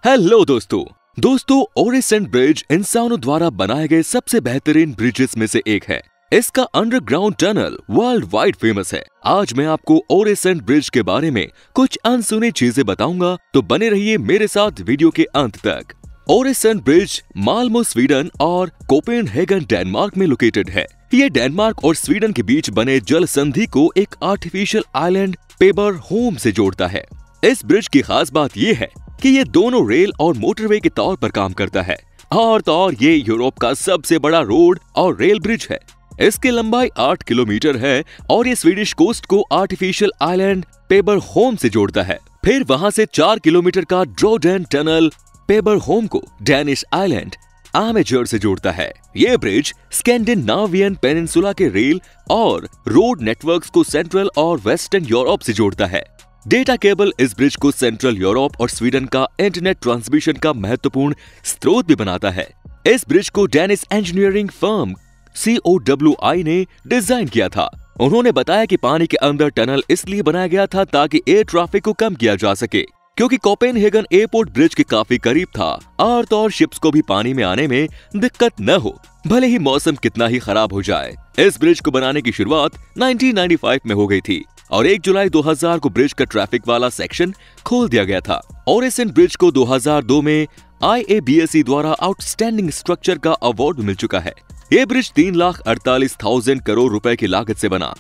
Hello दोस्तों ओरेसेंट bridge इंसानों द्वारा बनाए गए सबसे बेहतरीन ब्रिजेस में से एक है। इसका underground tunnel world wide famous है। आज मैं आपको ओरेसेंट ब्रिज के बारे में कुछ अनसुनी चीजें बताऊंगा, तो बने रहिए मेरे साथ वीडियो के अंत तक। ओरेसेंट ब्रिज माल्मो स्वीडन और कोपेनहेगन डेनमार्क में लोकेटेड है। ये डेनमार्क और स्वीडन के बीच बने जल संधि को एक आर्टिफिशियल आइलैंड पेबर होम से जोड़ता है। इस ब्रिज की खास बात ये है कि ये दोनों रेल और मोटरवे के तौर पर काम करता है और ये यूरोप का सबसे बड़ा रोड और रेल ब्रिज है। इसकी लंबाई 8 किलोमीटर है और ये स्वीडिश कोस्ट को आर्टिफिशियल आइलैंड पेबर होम से जोड़ता है। फिर वहां से 4 किलोमीटर का ड्रोडेन टनल पेबर होम को डैनिश आइलैंड आमेजर से जोड़ता है। ये ब्रिज स्कैंडिनेवियन पेनिनसुला के रेल और रोड नेटवर्क्स को सेंट्रल और वेस्टर्न यूरोप से जोड़ता है। डेटा केबल इस ब्रिज को सेंट्रल यूरोप और स्वीडन का इंटरनेट ट्रांसमिशन का महत्वपूर्ण स्रोत भी बनाता है। इस ब्रिज को डेनिश इंजीनियरिंग फर्म COWI ने डिजाइन किया था। उन्होंने बताया कि पानी के अंदर टनल इसलिए बनाया गया था ताकि एयर ट्रैफिक को कम किया जा सके, क्योंकि कोपेनहेगन एयरपोर्ट ब्रिज के काफी करीब था और शिप्स को भी पानी में आने में दिक्कत न हो, भले ही मौसम कितना ही खराब हो जाए। इस ब्रिज को बनाने की शुरुआत 1995 में हो गई थी और 1 जुलाई 2000 को ब्रिज का ट्रैफिक वाला सेक्शन खोल दिया गया था। ओरेसेंट ब्रिज को 2002 में IABSE द्वारा आउटस्टैंडिंग स्ट्रक्चर का अवार्ड मिल चुका है। ये ब्रिज 3,48,000 करोड़ रुपए की लागत से बना।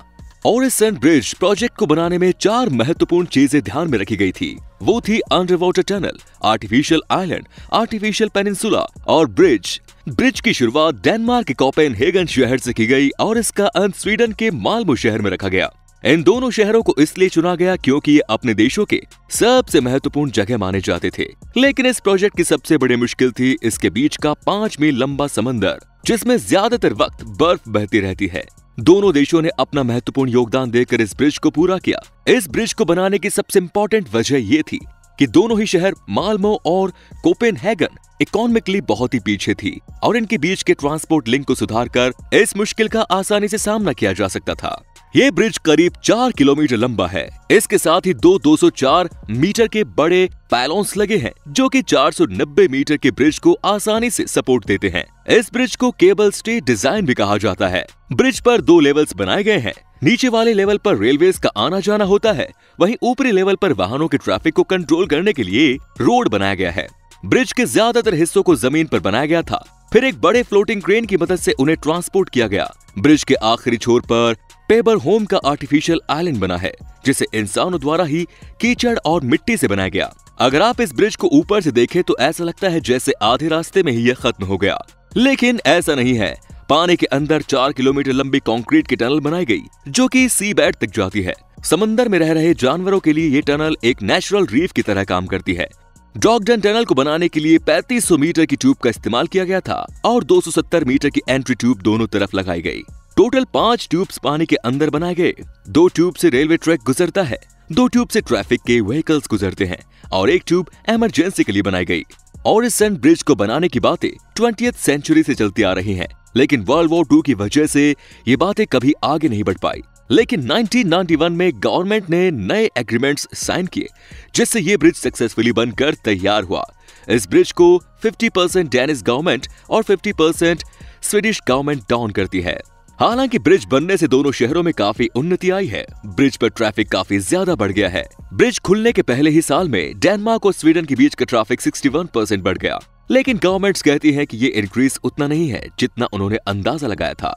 ओरेसेंट ब्रिज प्रोजेक्ट को बनाने में 4 महत्वपूर्ण चीजें ध्यान में रखी गई थी। वो थी under water tunnel, artificial island, artificial peninsula और ब्रिज। ब्रिज की शुरुआत डेनमार्क के कोपेनहेगन शहर से की गई और इसका अंत स्वीडन के माल्मो शहर में रखा गया। इन दोनों शहरों को इसलिए चुना गया क्योंकि ये अपने देशों के सबसे महत्वपूर्ण जगह माने जाते थे। लेकिन इस प्रोजेक्ट की सबसे बड़ी मुश्किल थी इसके बीच का 5 मील लंबा समंदर, जिसमें ज्यादातर वक्त बर्फ बहती रहती है। दोनों देशों ने अपना महत्वपूर्ण योगदान देकर इस ब्रिज को पूरा किया। इस ब्रिज को बनाने की सबसे इम्पोर्टेंट वजह ये थी कि दोनों ही शहर माल्मो और कोपेनहेगन इकोनॉमिकली बहुत ही पीछे थी और इनके बीच के ट्रांसपोर्ट लिंक को सुधारकर इस मुश्किल का आसानी से सामना किया जा सकता था। ये ब्रिज करीब 4 किलोमीटर लंबा है। इसके साथ ही 204 मीटर के बड़े पैलोन्स लगे हैं, जो कि 490 मीटर के ब्रिज को आसानी से सपोर्ट देते हैं। इस ब्रिज को केबल स्टे डिजाइन भी कहा जाता है। ब्रिज पर 2 लेवल्स बनाए गए हैं। नीचे वाले लेवल पर रेलवेज का आना जाना होता है, वहीं ऊपरी लेवल पर वाहनों के ट्रैफिक को कंट्रोल करने के लिए रोड बनाया गया है। ब्रिज के ज्यादातर हिस्सों को जमीन पर बनाया गया था, फिर एक बड़े फ्लोटिंग क्रेन की मदद से उन्हें ट्रांसपोर्ट किया गया। ब्रिज के आखिरी छोर पर पेबर होम का आर्टिफिशियल आइलैंड बना है, जिसे इंसानों द्वारा ही कीचड़ और मिट्टी से बनाया गया। अगर आप इस ब्रिज को ऊपर से देखें तो ऐसा लगता है जैसे आधे रास्ते में ही यह खत्म हो गया, लेकिन ऐसा नहीं है। पानी के अंदर 4 किलोमीटर लंबी कंक्रीट की टनल बनाई गई, जो कि सी बेड तक जाती है। समंदर में रह रहे जानवरों के लिए ये टनल एक नेचुरल रीफ की तरह काम करती है। ड्रॉगडन टनल को बनाने के लिए 3500 मीटर की ट्यूब का इस्तेमाल किया गया था और 270 मीटर की एंट्री ट्यूब दोनों तरफ लगाई गई। टोटल 5 ट्यूब्स पानी के अंदर बनाए गए। 2 ट्यूब से रेलवे ट्रैक गुजरता है, 2 ट्यूब से ट्रैफिक के व्हीकल्स गुजरते हैं और 1 ट्यूब इमरजेंसी के लिए बनाई गई। ओरेसेंट ब्रिज को बनाने की बातें 20th सेंचुरी से चलती आ रही हैं, लेकिन वर्ल्ड वॉर 2 की वजह से ये बातें कभी आगे नहीं बढ़ पाई। लेकिन 1991 में गवर्नमेंट ने नए एग्रीमेंट्स साइन किए, जिससे ये ब्रिज सक्सेसफुली बनकर तैयार हुआ। इस ब्रिज को 50% डेनिश गवर्नमेंट और 50% स्वीडिश गवर्नमेंट डाउन करती है। हालांकि ब्रिज बनने से दोनों शहरों में काफी उन्नति आई है। ब्रिज पर ट्रैफिक काफी ज्यादा बढ़ गया है। ब्रिज खुलने के पहले ही साल में डेनमार्क और स्वीडन के बीच का ट्रैफिक 61% बढ़ गया, लेकिन गवर्नमेंट्स कहती हैं कि ये इंक्रीज उतना नहीं है जितना उन्होंने अंदाजा लगाया था।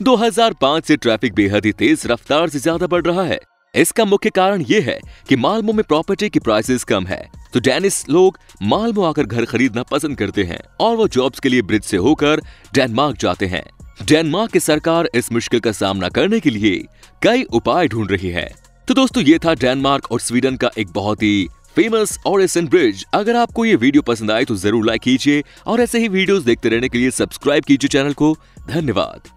2005 से ट्रैफिक बेहद ही तेज रफ्तार से ज्यादा बढ़ रहा है। इसका मुख्य कारण ये है कि माल्मो में प्रॉपर्टी की प्राइसेस कम है, तो डेनिश लोग माल्मो आकर घर खरीदना पसंद करते हैं और वो जॉब्स के लिए ब्रिज से होकर डेनमार्क जाते हैं। डेनमार्क की सरकार इस मुश्किल का सामना करने के लिए कई उपाय ढूंढ रही है। तो दोस्तों, ये था डेनमार्क और स्वीडन का एक बहुत ही फेमस ओरेसेंट ब्रिज। अगर आपको ये वीडियो पसंद आए तो जरूर लाइक कीजिए और ऐसे ही वीडियोस देखते रहने के लिए सब्सक्राइब कीजिए चैनल को। धन्यवाद।